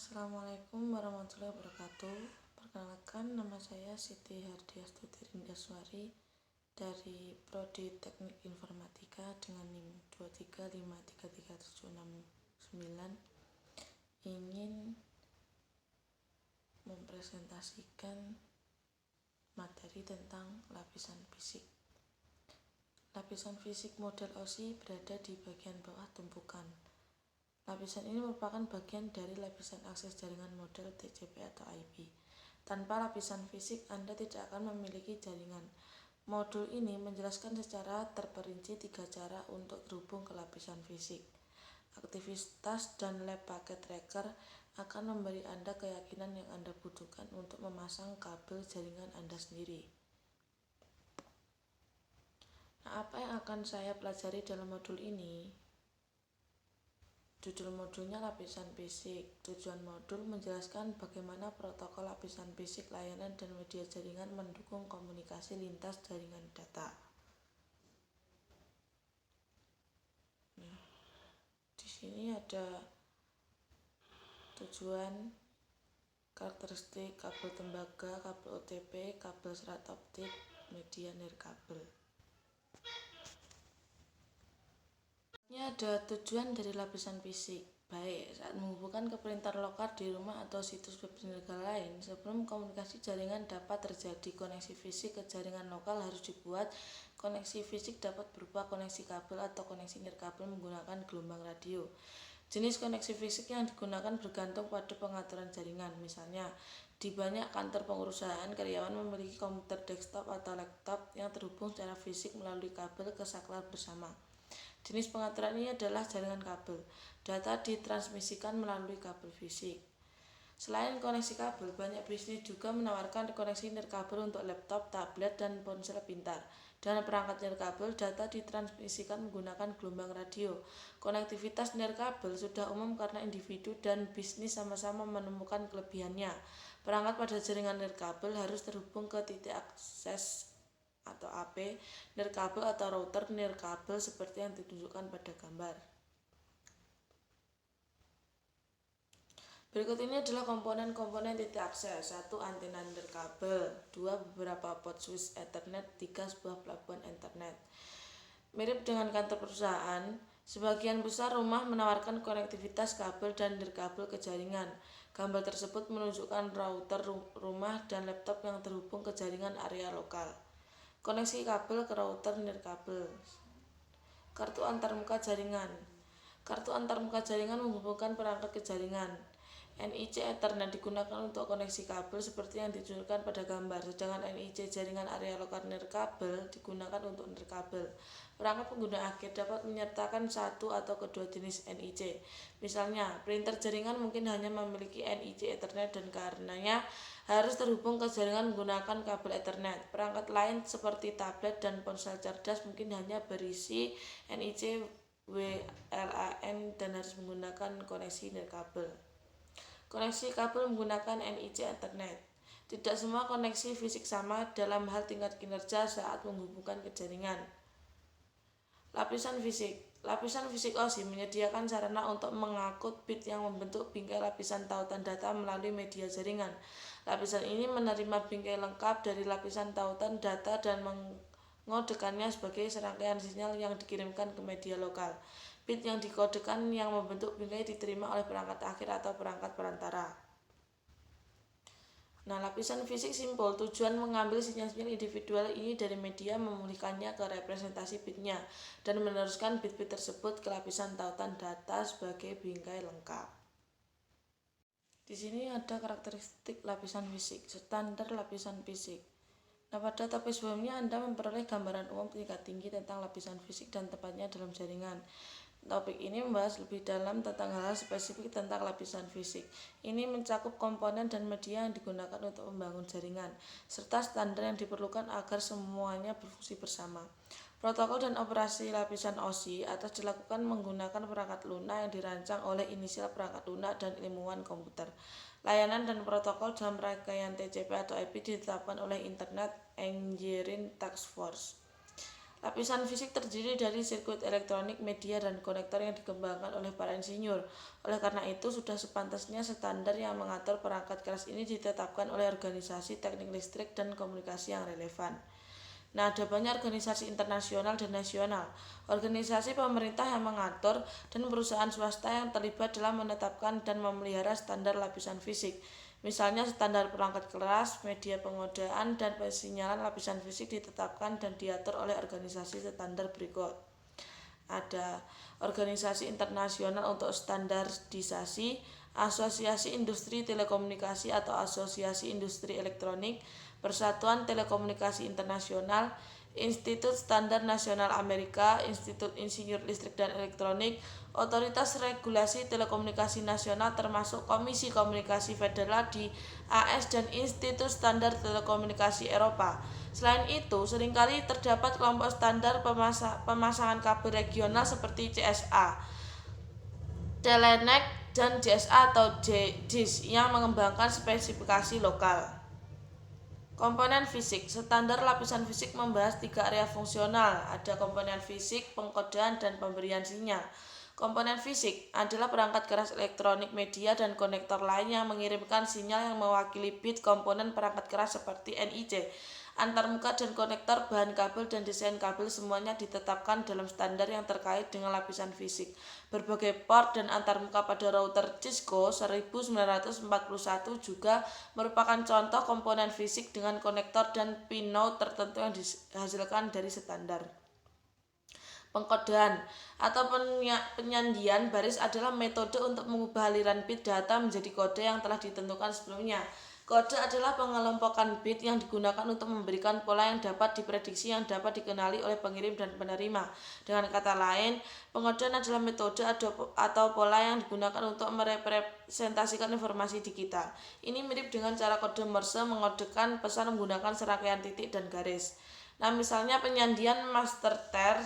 Assalamualaikum warahmatullahi wabarakatuh. Perkenalkan, nama saya Siti Hardiastuti Rindaswari dari Prodi Teknik Informatika dengan NIM 235333769. Ingin mempresentasikan materi tentang lapisan fisik. Lapisan fisik model OSI berada di bagian bawah tumpukan. Lapisan ini merupakan bagian dari lapisan akses jaringan model TCP atau IP. Tanpa lapisan fisik, Anda tidak akan memiliki jaringan. Modul ini menjelaskan secara terperinci 3 cara untuk terhubung ke lapisan fisik. Aktivitas dan lab packet tracker akan memberi Anda keyakinan yang Anda butuhkan untuk memasang kabel jaringan Anda sendiri. Nah, apa yang akan saya pelajari dalam modul ini? Judul modulnya lapisan fisik. Tujuan modul menjelaskan bagaimana protokol lapisan fisik, layanan, dan media jaringan mendukung komunikasi lintas jaringan data. Nah, di sini ada tujuan, karakteristik kabel tembaga, kabel OTP, kabel serat optik, media nirkabel. Ada tujuan dari lapisan fisik. Baik, saat menghubungkan ke printer lokal di rumah atau situs web di negara lain, sebelum komunikasi jaringan dapat terjadi koneksi fisik ke jaringan lokal harus dibuat. Koneksi fisik dapat berupa koneksi kabel atau koneksi nirkabel menggunakan gelombang radio. Jenis koneksi fisik yang digunakan bergantung pada pengaturan jaringan. Misalnya, di banyak kantor perusahaan, karyawan memiliki komputer desktop atau laptop yang terhubung secara fisik melalui kabel ke saklar bersama. Jenis pengaturan ini adalah jaringan kabel. Data ditransmisikan melalui kabel fisik. Selain koneksi kabel, banyak bisnis juga menawarkan koneksi nirkabel untuk laptop, tablet, dan ponsel pintar. Dan perangkat nirkabel, data ditransmisikan menggunakan gelombang radio. Konektivitas nirkabel sudah umum karena individu dan bisnis sama-sama menemukan kelebihannya. Perangkat pada jaringan nirkabel harus terhubung ke titik akses atau AP, nirkabel atau router nirkabel seperti yang ditunjukkan pada gambar. Berikut ini adalah komponen-komponen titik akses. 1. Antena nirkabel. 2. Beberapa port switch Ethernet. 3. Sebuah pelabuhan Ethernet. Mirip dengan kantor perusahaan, sebagian besar rumah menawarkan konektivitas kabel dan nirkabel ke jaringan. Gambar tersebut menunjukkan router rumah dan laptop yang terhubung ke jaringan area lokal. Koneksi kabel ke router nirkabel. Kartu antarmuka jaringan. Kartu antarmuka jaringan menghubungkan perangkat ke jaringan. NIC Ethernet digunakan untuk koneksi kabel seperti yang ditunjukkan pada gambar, sedangkan NIC jaringan area lokal nirkabel digunakan untuk nirkabel. Perangkat pengguna akhir dapat menyertakan satu atau kedua jenis NIC. Misalnya, printer jaringan mungkin hanya memiliki NIC Ethernet dan karenanya harus terhubung ke jaringan menggunakan kabel Ethernet. Perangkat lain seperti tablet dan ponsel cerdas mungkin hanya berisi NIC WLAN dan harus menggunakan koneksi nirkabel. Koneksi kabel menggunakan NIC Ethernet. Tidak semua koneksi fisik sama dalam hal tingkat kinerja saat menghubungkan ke jaringan. Lapisan fisik. Lapisan fisik OSI menyediakan sarana untuk mengangkut bit yang membentuk bingkai lapisan tautan data melalui media jaringan. Lapisan ini menerima bingkai lengkap dari lapisan tautan data dan mengodekannya sebagai serangkaian sinyal yang dikirimkan ke media lokal. Bit yang dikodekan yang membentuk bingkai diterima oleh perangkat akhir atau perangkat perantara. Nah, lapisan fisik simpel. Tujuan mengambil sinyal-sinyal individual ini dari media, memulihkannya ke representasi bitnya, dan meneruskan bit-bit tersebut ke lapisan tautan data sebagai bingkai lengkap. Di sini ada karakteristik lapisan fisik. Standar lapisan fisik. Nah, pada topik sebelumnya Anda memperoleh gambaran umum tingkat tinggi tentang lapisan fisik dan tempatnya dalam jaringan. Topik ini membahas lebih dalam tentang hal-hal spesifik tentang lapisan fisik. Ini mencakup komponen dan media yang digunakan untuk membangun jaringan, serta standar yang diperlukan agar semuanya berfungsi bersama. Protokol dan operasi lapisan OSI atas dilakukan menggunakan perangkat lunak yang dirancang oleh inisial perangkat lunak dan ilmuwan komputer. Layanan dan protokol dalam rangkaian TCP atau IP ditetapkan oleh Internet Engineering Task Force. Lapisan fisik terdiri dari sirkuit elektronik, media, dan konektor yang dikembangkan oleh para insinyur. Oleh karena itu, sudah sepantasnya standar yang mengatur perangkat keras ini ditetapkan oleh organisasi teknik listrik dan komunikasi yang relevan. Nah, ada banyak organisasi internasional dan nasional, organisasi pemerintah yang mengatur, dan perusahaan swasta yang terlibat dalam menetapkan dan memelihara standar lapisan fisik. Misalnya standar perangkat keras, media pengodaan, dan pensinyalan lapisan fisik ditetapkan dan diatur oleh organisasi standar berikut. Ada organisasi internasional untuk standarisasi, asosiasi industri telekomunikasi atau asosiasi industri elektronik, Persatuan Telekomunikasi Internasional, Institut Standar Nasional Amerika, Institut Insinyur Listrik dan Elektronik, Otoritas Regulasi Telekomunikasi Nasional termasuk Komisi Komunikasi Federal di AS dan Institut Standar Telekomunikasi Eropa. Selain itu, seringkali terdapat kelompok standar pemasangan kabel regional seperti CSA, Telenet, dan JSA atau JIS yang mengembangkan spesifikasi lokal. Komponen fisik. Standar lapisan fisik membahas 3 area fungsional. Ada komponen fisik, pengkodean, dan pemberian sinyal. Komponen fisik adalah perangkat keras elektronik, media, dan konektor lain yang mengirimkan sinyal yang mewakili bit komponen perangkat keras seperti NIC. Antarmuka dan konektor, bahan kabel, dan desain kabel semuanya ditetapkan dalam standar yang terkait dengan lapisan fisik. Berbagai port dan antarmuka pada router Cisco 1941 juga merupakan contoh komponen fisik dengan konektor dan pinout tertentu yang dihasilkan dari standar. Pengkodean atau penyandian baris adalah metode untuk mengubah aliran bit data menjadi kode yang telah ditentukan sebelumnya. Kode adalah pengelompokan bit yang digunakan untuk memberikan pola yang dapat diprediksi yang dapat dikenali oleh pengirim dan penerima. Dengan kata lain, pengodean adalah metode atau pola yang digunakan untuk merepresentasikan informasi digital. Ini mirip dengan cara kode Morse mengodekan pesan menggunakan serangkaian titik dan garis. Nah, misalnya penyandian master pair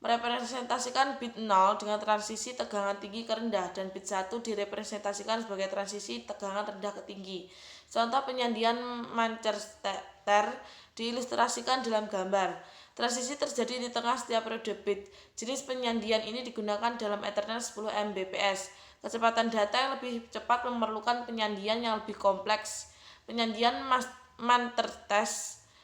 merepresentasikan bit 0 dengan transisi tegangan tinggi ke rendah dan bit 1 direpresentasikan sebagai transisi tegangan rendah ke tinggi. Contoh penyandian Manchester diilustrasikan dalam gambar. Transisi terjadi di tengah setiap periode bit. Jenis penyandian ini digunakan dalam Ethernet 10 Mbps. Kecepatan data yang lebih cepat memerlukan penyandian yang lebih kompleks. Penyandian Manchester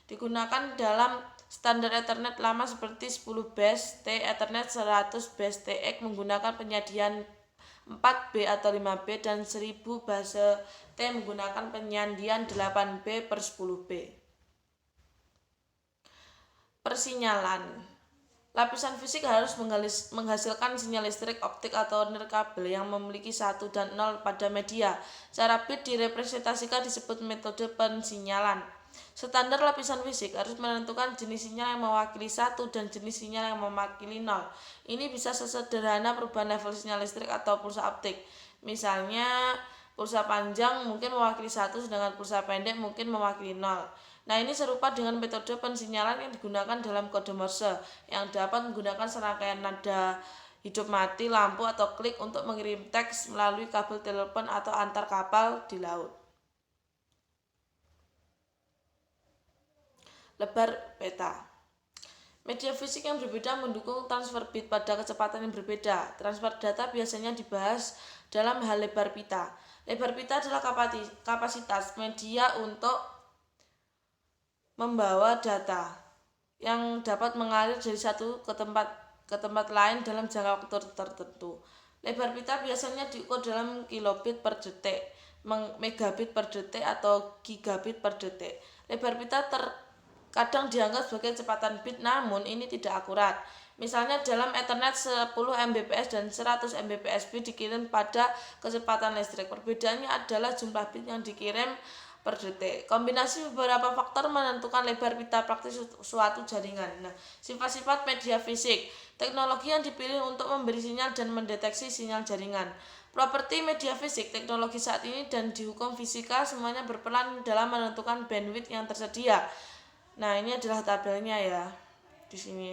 digunakan dalam standar Ethernet lama seperti 10 base T, Ethernet 100 base TX menggunakan penyandian 4B atau 5B dan 1000 base T menggunakan penyandian 8B per 10B. Persinyalan. Lapisan fisik harus menghasilkan sinyal listrik, optik, atau nirkabel yang memiliki 1 dan 0 pada media. Cara bit direpresentasikan disebut metode pensinyalan. Standar lapisan fisik harus menentukan jenis sinyal yang mewakili 1 dan jenis sinyal yang mewakili 0. Ini bisa sesederhana perubahan level sinyal listrik atau pulsa optik. Misalnya, pulsa panjang mungkin mewakili 1, sedangkan pulsa pendek mungkin mewakili 0. Nah, ini serupa dengan metode pensinyalan yang digunakan dalam kode Morse, yang dapat menggunakan serangkaian nada hidup mati, lampu, atau klik untuk mengirim teks melalui kabel telepon atau antar kapal di laut. Lebar peta. Media fisik yang berbeda mendukung transfer bit pada kecepatan yang berbeda. Transfer data biasanya dibahas dalam hal lebar pita. Lebar pita adalah kapasitas media untuk membawa data yang dapat mengalir dari satu ke tempat lain dalam jangka waktu tertentu. Lebar pita biasanya diukur dalam kilobit per detik, megabit per detik, atau gigabit per detik. Lebar pita kadang dianggap sebagai kecepatan bit, namun ini tidak akurat. Misalnya dalam Ethernet 10 Mbps dan 100 Mbps bit dikirim pada kecepatan listrik. Perbedaannya adalah jumlah bit yang dikirim per detik. Kombinasi beberapa faktor menentukan lebar pita praktis suatu jaringan. Nah, sifat-sifat media fisik. Teknologi yang dipilih untuk memberi sinyal dan mendeteksi sinyal jaringan. Properti media fisik, teknologi saat ini dan di hukum fisika semuanya berperan dalam menentukan bandwidth yang tersedia. Nah, ini adalah tabelnya ya di sini.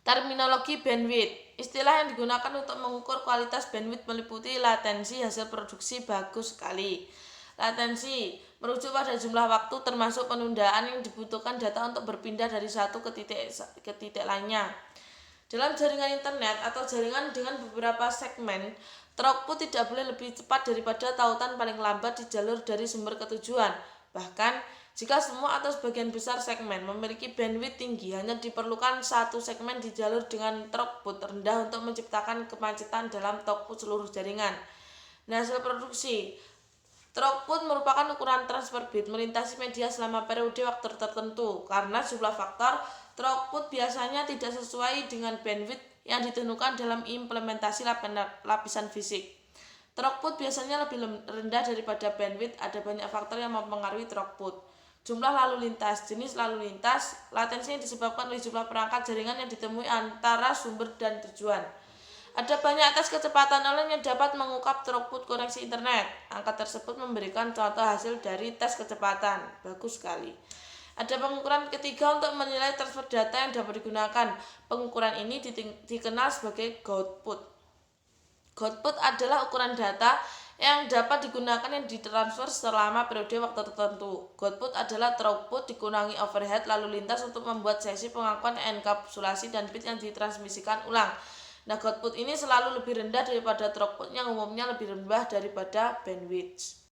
Terminologi bandwidth. Istilah yang digunakan untuk mengukur kualitas bandwidth meliputi latensi hasil produksi bagus sekali. Latensi merujuk pada jumlah waktu termasuk penundaan yang dibutuhkan data untuk berpindah dari satu ke titik lainnya. Dalam jaringan internet atau jaringan dengan beberapa segmen, throughput tidak boleh lebih cepat daripada tautan paling lambat di jalur dari sumber ke tujuan. Bahkan, jika semua atau sebagian besar segmen memiliki bandwidth tinggi, hanya diperlukan satu segmen di jalur dengan throughput rendah untuk menciptakan kemacetan dalam throughput seluruh jaringan. Nah, hasil produksi throughput merupakan ukuran transfer bit melintasi media selama periode waktu tertentu. Karena jumlah faktor, throughput biasanya tidak sesuai dengan bandwidth yang ditentukan dalam implementasi lapisan fisik. Throughput biasanya lebih rendah daripada bandwidth. Ada banyak faktor yang mempengaruhi throughput. Jumlah lalu lintas, jenis lalu lintas, latensi yang disebabkan oleh jumlah perangkat jaringan yang ditemui antara sumber dan tujuan. Ada banyak tes kecepatan online yang dapat mengungkap throughput koneksi internet. Angka tersebut memberikan contoh hasil dari tes kecepatan. Bagus sekali. Ada pengukuran ketiga untuk menilai transfer data yang dapat digunakan. Pengukuran ini dikenal sebagai Goudput. Goudput adalah ukuran data yang dapat digunakan yang ditransfer selama periode waktu tertentu. Goudput adalah throughput dikurangi overhead lalu lintas untuk membuat sesi pengakuan enkapsulasi dan bit yang ditransmisikan ulang. Nah, Goudput ini selalu lebih rendah daripada throughput yang umumnya lebih rendah daripada bandwidth.